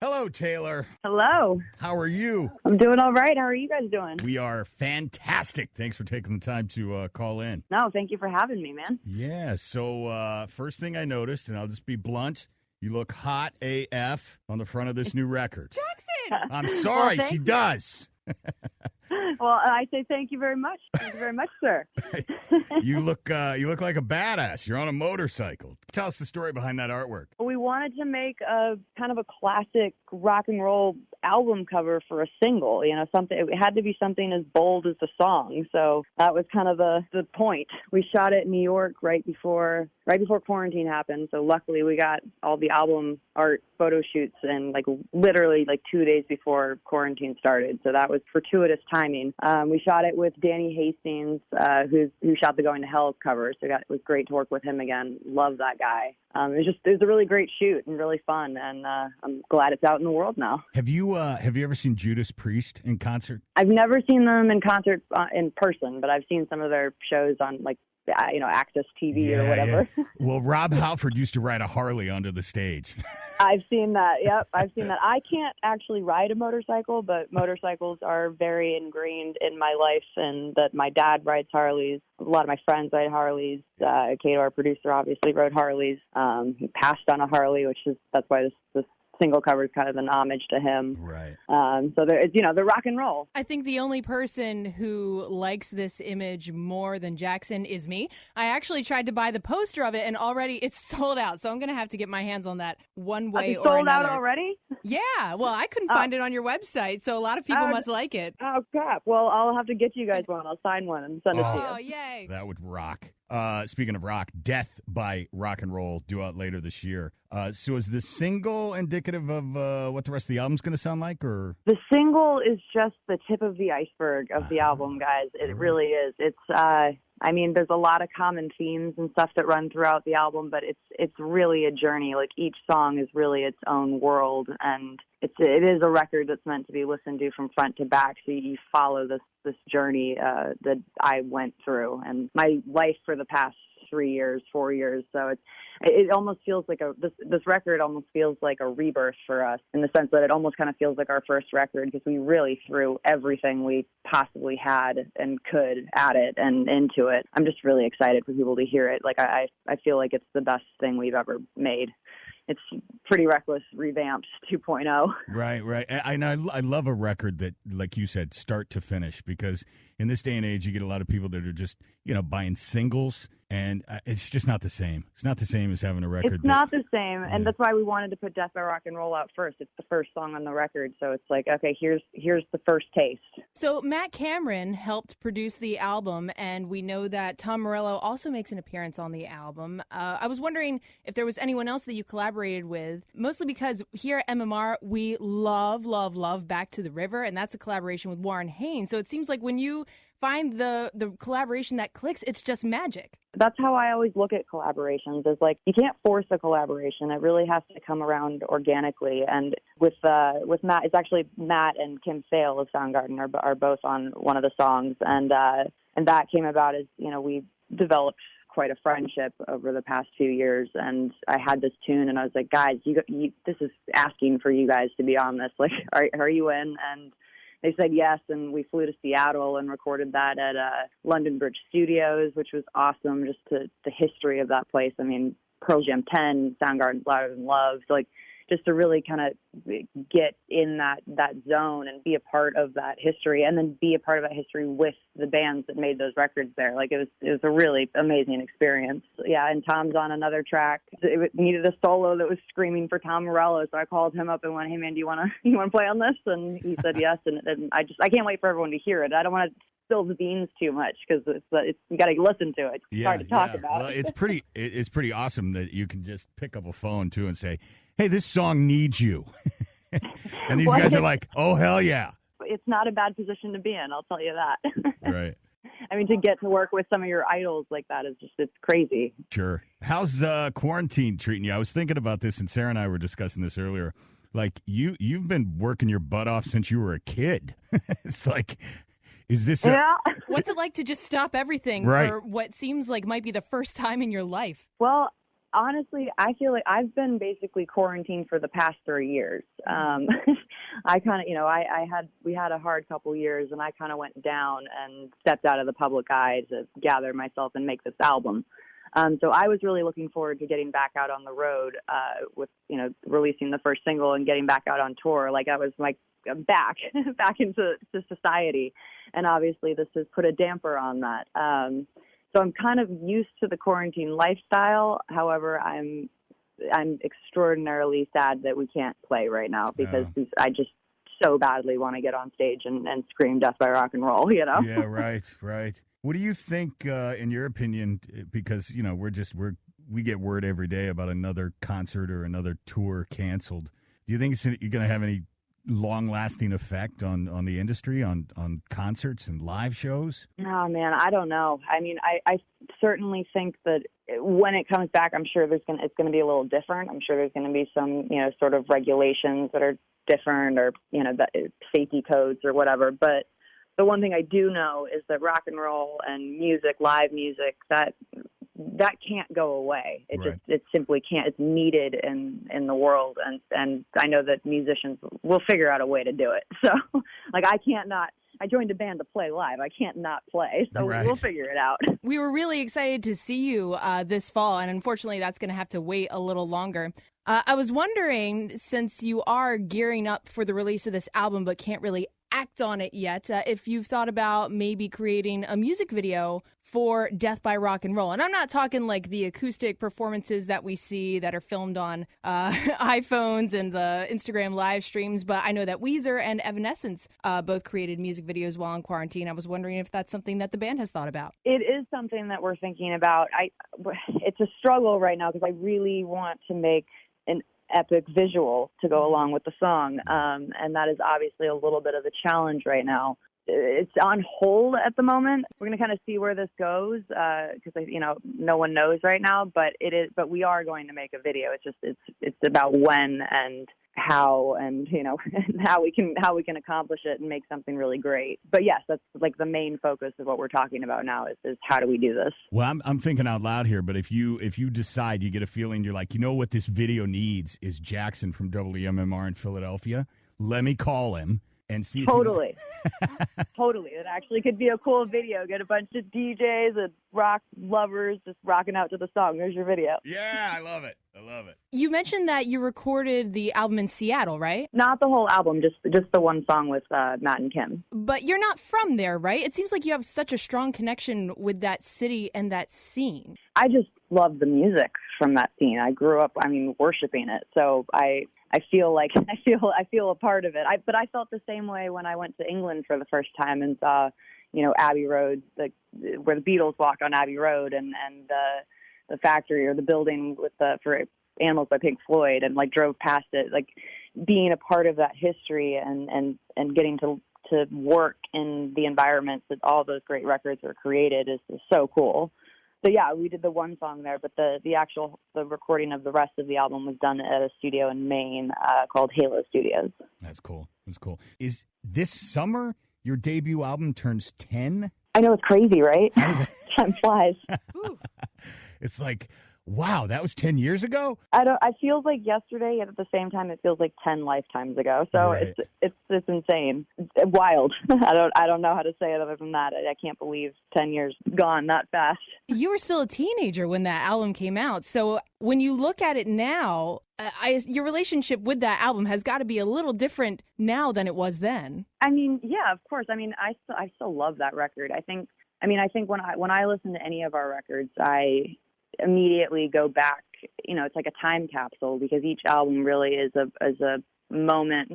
Hello, Taylor. Hello. How are you? I'm doing all right. How are you guys doing? We are fantastic. Thanks for taking the time to call in. No, thank you for having me, man. Yeah, so first thing I noticed, and I'll just be blunt, you look hot AF on the front of this new record. Jackson! I'm sorry, Well, she thank you. does. Well, I say thank you very much. Thank you very much, sir. You look like a badass. You're on a motorcycle. Tell us the story behind that artwork. We wanted to make a kind of a classic rock and roll album cover for a single, something. It had to be something as bold as the song. So that was kind of the point. We shot it in New York right before quarantine happened. So luckily we got all the album art photo shoots and literally 2 days before quarantine started. So that was fortuitous timing. We shot it with Danny Hastings, who shot the Going to Hell cover. So it was great to work with him again. Love that guy. It was a really great shoot and really fun, and I'm glad it's out in the world now. Have you ever seen Judas Priest in concert? I've never seen them in concert in person, but I've seen some of their shows on Access TV or whatever. Yeah. Well, Rob Halford used to ride a Harley onto the stage. I've seen that. Yep, I've seen that. I can't actually ride a motorcycle, but motorcycles are very ingrained in my life, and that my dad rides Harleys. A lot of my friends ride Harleys. Kato, our producer, obviously rode Harleys. He passed on a Harley, that's why this single cover is kind of an homage to him. Right. So it's the rock and roll. I think the only person who likes this image more than Jackson is me. I actually tried to buy the poster of it, and already it's sold out. So I'm going to have to get my hands on that one way or another. Sold out already? Yeah. Well, I couldn't find it on your website, so a lot of people must like it. Oh, crap. Well, I'll have to get you guys one. I'll sign one and send it to you. Oh, yay. That would rock. Speaking of rock, Death by Rock and Roll, due out later this year. So is the single indicative of what the rest of the album's going to sound like? Or the single is just the tip of the iceberg of the album, guys. It really is. It's there's a lot of common themes and stuff that run throughout the album, but it's really a journey. Like, each song is really its own world, and it is a record that's meant to be listened to from front to back. So you follow this journey that I went through, and my life for the past 4 years. So it almost feels like this record almost feels like a rebirth for us, in the sense that it almost kind of feels like our first record, because we really threw everything we possibly had and could at it and into it. I'm just really excited for people to hear it. I feel like it's the best thing we've ever made. It's Pretty Reckless revamped 2.0. Right. I love a record that, like you said, start to finish, because in this day and age, you get a lot of people that are just, buying singles, and it's just not the same. It's not the same as having a record. It's not the same, and that's why we wanted to put Death by Rock and Roll out first. It's the first song on the record, so it's like, okay, here's the first taste. So Matt Cameron helped produce the album, and we know that Tom Morello also makes an appearance on the album. I was wondering if there was anyone else that you collaborated with, mostly because here at MMR, we love Back to the River, and that's a collaboration with Warren Haynes. So it seems like when you find the collaboration that clicks, it's just magic. That's how I always look at collaborations, is like, you can't force a collaboration. It really has to come around organically. And with Matt, it's actually Matt and Kim Sale of Soundgarden are both on one of the songs. And that came about as, we developed quite a friendship over the past few years. And I had this tune, and I was like, guys, this is asking for you guys to be on this. Like, are you in? And they said yes, and we flew to Seattle and recorded that at London Bridge Studios, which was awesome, just the history of that place. I mean, Pearl Jam 10, Soundgarden's Louder Than Love. So, just to really kind of get in that zone and be a part of that history, and then be a part of that history with the bands that made those records there. It was a really amazing experience. Yeah, and Tom's on another track. It needed a solo that was screaming for Tom Morello, so I called him up and went, "Hey man, do you want to play on this?" And he said yes, and I can't wait for everyone to hear it. I don't want to spill the beans too much, because it's you got to listen to it. It's hard to talk about. Well, it's pretty awesome that you can just pick up a phone too and say, "Hey, this song needs you." And these guys are like, "Oh, hell yeah." It's not a bad position to be in, I'll tell you that. Right. I mean, to get to work with some of your idols like that is it's crazy. Sure. How's quarantine treating you? I was thinking about this, and Sarah and I were discussing this earlier. Like, you've been working your butt off since you were a kid. It's like, is this What's it like to just stop everything right. for what seems like might be the first time in your life? Well, Honestly, I feel like I've been basically quarantined for the past 3 years. I kind of, we had a hard couple years, and I kind of went down and stepped out of the public eye to gather myself and make this album. So I was really looking forward to getting back out on the road with, releasing the first single and getting back out on tour. Like I was like back into society, and obviously this has put a damper on that. So I'm kind of used to the quarantine lifestyle. However, I'm extraordinarily sad that we can't play right now because I just so badly want to get on stage and scream "Death by Rock and Roll." Yeah, right. What do you think, in your opinion? Because we get word every day about another concert or another tour canceled. Do you think you're going to have any long-lasting effect on the industry, on concerts and live shows? Oh, man, I don't know. I mean, I certainly think that when it comes back, I'm sure it's going to be a little different. I'm sure there's going to be some, sort of regulations that are different or, safety codes or whatever. But the one thing I do know is that rock and roll and music, live music, that can't go away. It simply can't. It's needed in the world, and I know that musicians will figure out a way to do it. So, like, I joined a band to play live. I can't not play, so we'll figure it out. We were really excited to see you this fall, and unfortunately that's going to have to wait a little longer. I was wondering, since you are gearing up for the release of this album but can't really act on it yet, if you've thought about maybe creating a music video for Death by Rock and Roll. And I'm not talking like the acoustic performances that we see that are filmed on iPhones and the Instagram live streams, but I know that Weezer and Evanescence both created music videos while in quarantine. I was wondering if that's something that the band has thought about. It is something that we're thinking about. It's a struggle right now because I really want to make an epic visual to go along with the song. And that is obviously a little bit of a challenge right now. It's on hold at the moment. We're going to kind of see where this goes because, no one knows right now, but we are going to make a video. It's just, it's about when and how and, and how we can accomplish it and make something really great. But yes, that's like the main focus of what we're talking about now is how do we do this? Well, I'm thinking out loud here, but if you decide, you get a feeling, you're like, what this video needs is Jackson from WMMR in Philadelphia. Let me call him. And see totally. Totally. It actually could be a cool video. Get a bunch of DJs and rock lovers just rocking out to the song. There's your video. Yeah, I love it. You mentioned that you recorded the album in Seattle, right? Not the whole album, just the one song with Matt and Kim. But you're not from there, right? It seems like you have such a strong connection with that city and that scene. I just love the music from that scene. I grew up, worshiping it. So I feel like I feel a part of it. But I felt the same way when I went to England for the first time and saw, Abbey Road, where the Beatles walk on Abbey Road, and the factory or the building for Animals by Pink Floyd, and drove past it. Being a part of that history and getting to work in the environments that all those great records are created is so cool. So yeah, we did the one song there, but the recording of the rest of the album was done at a studio in Maine called Halo Studios. That's cool. Is this summer your debut album turns 10? I know, it's crazy, right? Time flies. It's like, wow, that was 10 years ago? I feels like yesterday, yet at the same time it feels like 10 lifetimes ago. So right. it's insane. It's wild. I don't know how to say it other than that. I can't believe 10 years gone that fast. You were still a teenager when that album came out. So when you look at it now, your relationship with that album has got to be a little different now than it was then. Yeah, of course. I still love that record. I think when I listen to any of our records, I immediately go back. It's like a time capsule because each album really is a moment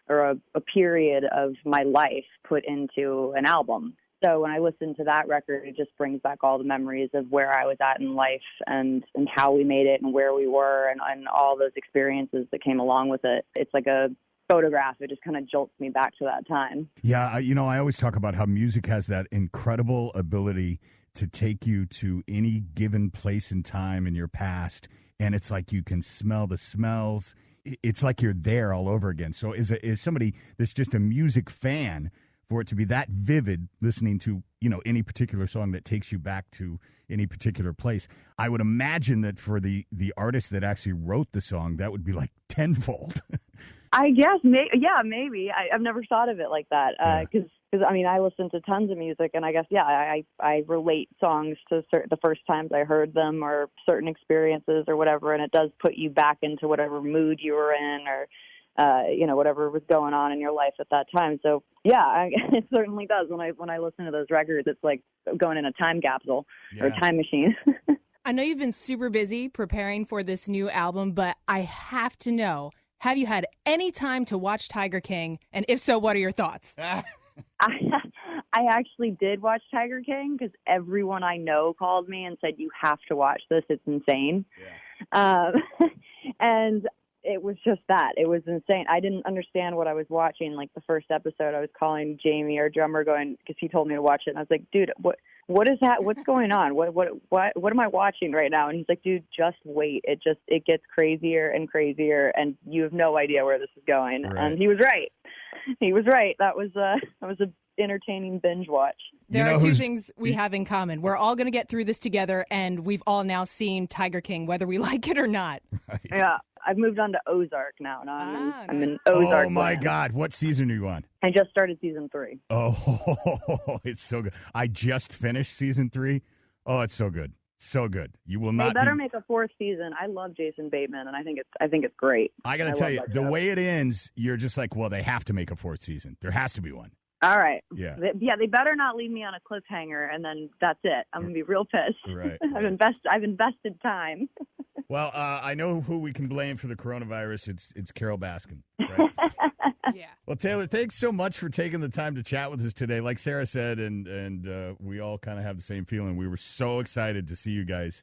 or a period of my life put into an album. So when I listen to that record, it just brings back all the memories of where I was at in life and how we made it and where we were and all those experiences that came along with it. It's like a photograph. It just kind of jolts me back to that time. Yeah, I always talk about how music has that incredible ability to take you to any given place and time in your past, and it's like you can smell the smells. It's like you're there all over again. So is somebody that's just a music fan for it to be that vivid, listening to, any particular song that takes you back to any particular place. I would imagine that for the artist that actually wrote the song, that would be like tenfold. I guess, maybe. I've never thought of it like that. Because I listen to tons of music, and I guess, I relate songs to the first times I heard them or certain experiences or whatever, and it does put you back into whatever mood you were in or, whatever was going on in your life at that time. So, it certainly does. When I listen to those records, it's like going in a time capsule or a time machine. I know you've been super busy preparing for this new album, but I have to know, have you had any time to watch Tiger King? And if so, what are your thoughts? I actually did watch Tiger King because everyone I know called me and said, you have to watch this. It's insane. Yeah. And it was just that. It was insane. I didn't understand what I was watching. Like the first episode, I was calling Jamie, our drummer, because he told me to watch it. And I was like, dude, what is that? What's going on? What am I watching right now? And he's like, dude, just wait. It gets crazier and crazier, and you have no idea where this is going. Right. And he was right. That was a entertaining binge watch. There are two things we have in common. We're all going to get through this together, and we've all now seen Tiger King, whether we like it or not. Right. Yeah. I've moved on to Ozark now. I'm in Ozark. Oh, my God. What season are you on? I just started season 3. Oh, it's so good. I just finished season 3. Oh, it's so good. So good. You will not. They better make a 4th season. I love Jason Bateman, and I think it's great. I got to tell you, the way it ends, you're just like, well, they have to make a 4th season. There has to be one. All right. Yeah. They better not leave me on a cliffhanger, and then that's it. I'm gonna be real pissed. Right. I've invested time. Well, I know who we can blame for the coronavirus. It's Carol Baskin. Right? Yeah. Well, Taylor, thanks so much for taking the time to chat with us today. Like Sarah said, and we all kind of have the same feeling. We were so excited to see you guys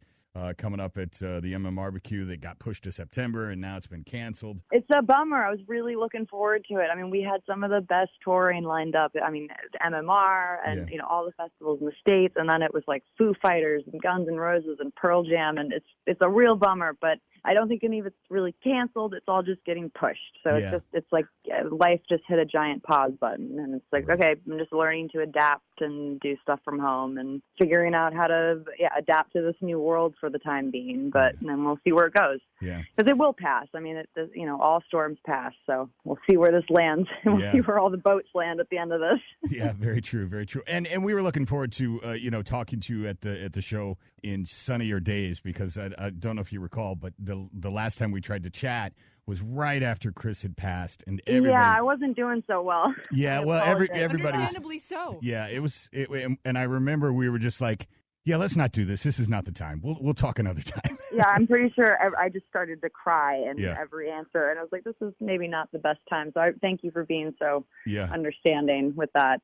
coming up at the Barbecue that got pushed to September, and now it's been canceled. It's a bummer. I was really looking forward to it. I mean, we had some of the best touring lined up. I mean, MMR and all the festivals in the States, and then it was like Foo Fighters and Guns N' Roses and Pearl Jam, and it's a real bummer. But I don't think any of it's really canceled. It's all just getting pushed. So it's like life just hit a giant pause button, and it's like, okay, I'm just learning to adapt and do stuff from home and figuring out how to adapt to this new world for the time being. But then we'll see where it goes. Yeah, because it will pass. I mean, all storms pass. So we'll see where this lands, and we'll see where all the boats land at the end of this. Yeah, very true, very true. And we were looking forward to talking to you at the show in sunnier days, because I don't know if you recall, but the last time we tried to chat was right after Chris had passed, and everybody. Yeah, I wasn't doing so well. Yeah, well, everybody understandably so. Yeah, and I remember we were just like, yeah, let's not do this. This is not the time. We'll talk another time. Yeah, I'm pretty sure I just started to cry in every answer, and I was like, this is maybe not the best time. So I thank you for being so understanding with that.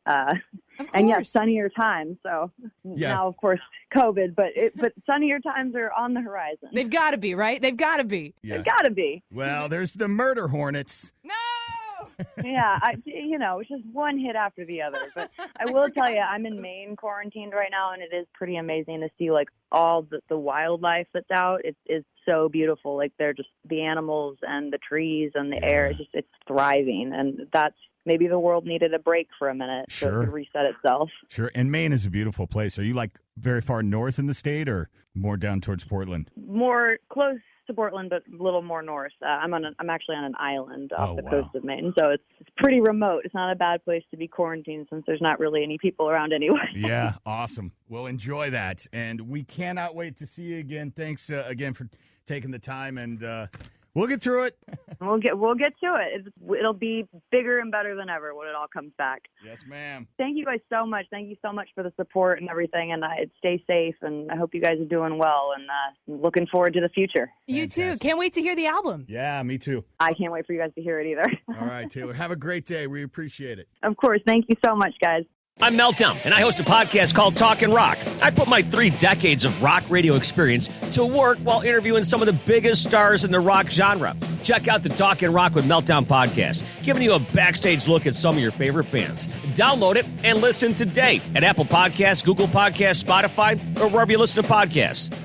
And sunnier times. So now, of course, COVID, but sunnier times are on the horizon. They've got to be, right? They've got to be. Yeah. They've got to be. Well, there's the murder hornets. No. Yeah, it's just one hit after the other. But I will tell you, I'm in Maine quarantined right now, and it is pretty amazing to see like all the wildlife that's out. It's so beautiful. Like they're just the animals and the trees and the air. It's thriving, and that's maybe the world needed a break for a minute to reset itself. Sure. And Maine is a beautiful place. Are you like very far north in the state, or more down towards Portland? More close to Portland, but a little more north. I'm actually on an island off the coast of Maine, so it's pretty remote. It's not a bad place to be quarantined since there's not really any people around anyway. Yeah, awesome. Well, enjoy that, and we cannot wait to see you again. Thanks again for taking the time, and we'll get through it. We'll get to it. It'll be bigger and better than ever when it all comes back. Yes, ma'am. Thank you guys so much. Thank you so much for the support and everything. And stay safe. And I hope you guys are doing well. And looking forward to the future. You too. Can't wait to hear the album. Yeah, me too. I can't wait for you guys to hear it either. All right, Taylor. Have a great day. We appreciate it. Of course. Thank you so much, guys. I'm Meltdown, and I host a podcast called Talkin' Rock. I put my 3 decades of rock radio experience to work while interviewing some of the biggest stars in the rock genre. Check out the Talkin' Rock with Meltdown podcast, giving you a backstage look at some of your favorite bands. Download it and listen today at Apple Podcasts, Google Podcasts, Spotify, or wherever you listen to podcasts.